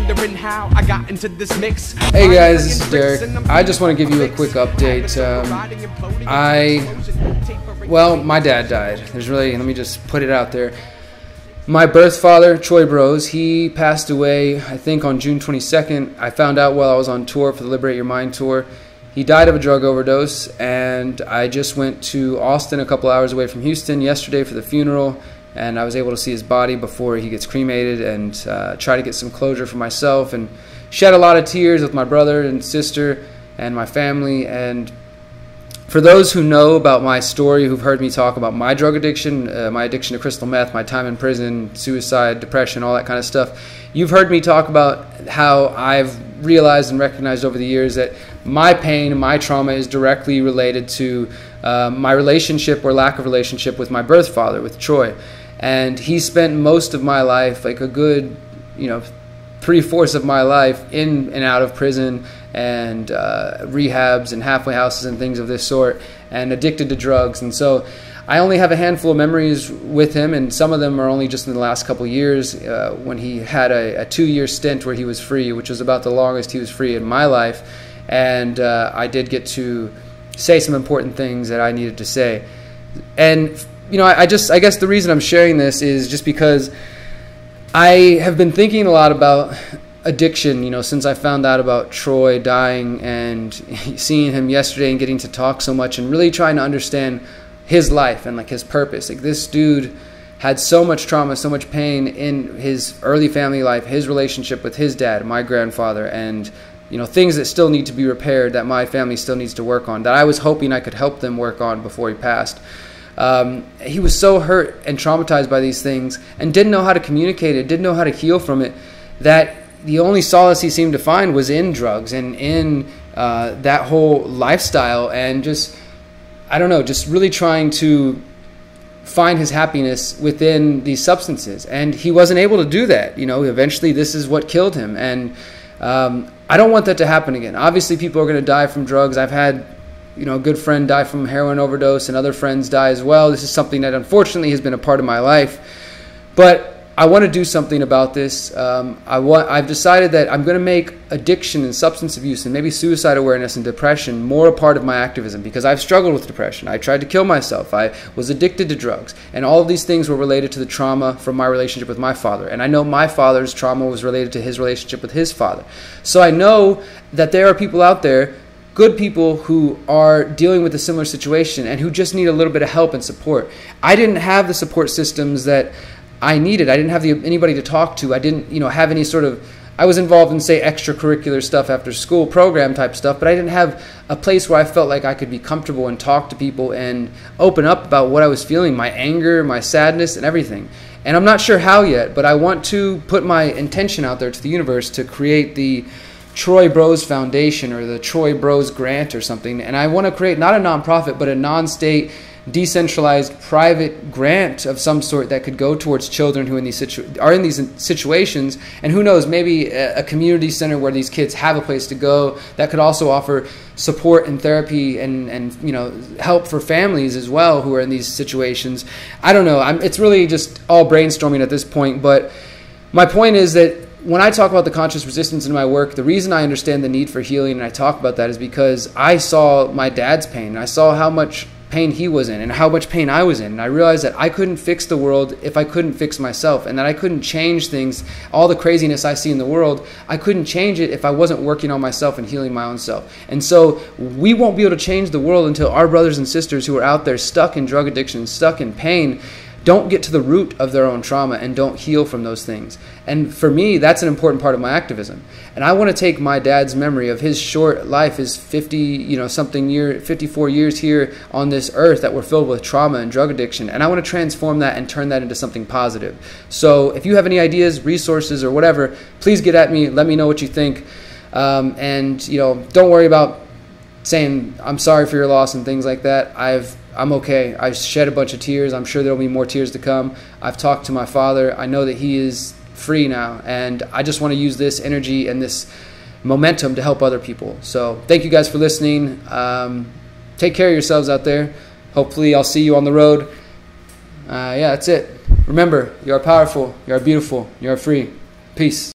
wondering how I got into this mix. Hey guys, this is Derrick. I just want to give you a quick update. My dad died. Let me just put it out there. My birth father, Broze, he passed away, I think, on June 22nd. I found out while I was on tour for the Liberate Your Mind tour. He died of a drug overdose, and I just went to Austin, a couple hours away from Houston, yesterday for the funeral, and I was able to see his body before he gets cremated and try to get some closure for myself, and shed a lot of tears with my brother and sister and my family. And for those who know about my story, who've heard me talk about my drug addiction, my addiction to crystal meth, my time in prison, suicide, depression, all that kind of stuff, you've heard me talk about how I've realized and recognized over the years that my pain and my trauma is directly related to my relationship or lack of relationship with my birth father, with Troy. And he spent most of my life, like a good, 3/4 of my life, in and out of prison and rehabs and halfway houses and things of this sort, and addicted to drugs. And so I only have a handful of memories with him, and some of them are only just in the last couple of years, when he had a 2-year stint where he was free, which was about the longest he was free in my life. And I did get to say some important things that I needed to say. And I guess the reason I'm sharing this is just because I have been thinking a lot about addiction, since I found out about Troy dying and seeing him yesterday and getting to talk so much and really trying to understand his life and his purpose. This dude had so much trauma, so much pain in his early family life, his relationship with his dad, my grandfather, and things that still need to be repaired, that my family still needs to work on, that I was hoping I could help them work on before he passed. He was so hurt and traumatized by these things and didn't know how to communicate it, didn't know how to heal from it, that the only solace he seemed to find was in drugs and in that whole lifestyle, and just really trying to find his happiness within these substances. And he wasn't able to do that. Eventually this is what killed him. And I don't want that to happen again. Obviously people are going to die from drugs. I've had a good friend die from heroin overdose, and other friends die as well. This is something that unfortunately has been a part of my life. But I want to do something about this. I've decided that I'm going to make addiction and substance abuse and maybe suicide awareness and depression more a part of my activism, because I've struggled with depression. I tried to kill myself. I was addicted to drugs. And all of these things were related to the trauma from my relationship with my father. And I know my father's trauma was related to his relationship with his father. So I know that there are people out there, good people, who are dealing with a similar situation and who just need a little bit of help and support. I didn't have the support systems that I needed. I didn't have anybody to talk to. I didn't, have any sort of, I was involved in, say, extracurricular stuff after school, program type stuff, but I didn't have a place where I felt like I could be comfortable and talk to people and open up about what I was feeling, my anger, my sadness, and everything. And I'm not sure how yet, but I want to put my intention out there to the universe to create the Troy Broze Foundation or the Troy Broze Grant or something. And I want to create not a nonprofit, but a non-state, decentralized, private grant of some sort that could go towards children who are in these situations. And who knows, maybe a community center where these kids have a place to go that could also offer support and therapy and help for families as well who are in these situations. I don't know. It's really just all brainstorming at this point. But my point is that when I talk about the conscious resistance in my work, the reason I understand the need for healing and I talk about that is because I saw my dad's pain. And I saw how much pain he was in and how much pain I was in. And I realized that I couldn't fix the world if I couldn't fix myself, and that I couldn't change things, all the craziness I see in the world, I couldn't change it if I wasn't working on myself and healing my own self. And so we won't be able to change the world until our brothers and sisters who are out there stuck in drug addiction, stuck in pain, don't get to the root of their own trauma and don't heal from those things. And for me, that's an important part of my activism. And I want to take my dad's memory of his short life, his 54 years here on this earth that were filled with trauma and drug addiction, and I want to transform that and turn that into something positive. So if you have any ideas, resources, or whatever, please get at me. Let me know what you think. And don't worry about saying I'm sorry for your loss and things like that. I'm okay. I shed a bunch of tears. I'm sure there will be more tears to come. I've talked to my father. I know that he is free now, and I just want to use this energy and this momentum to help other people. So thank you guys for listening. Take care of yourselves out there. Hopefully I'll see you on the road. Yeah, that's it. Remember, you are powerful, you are beautiful, you are free. Peace.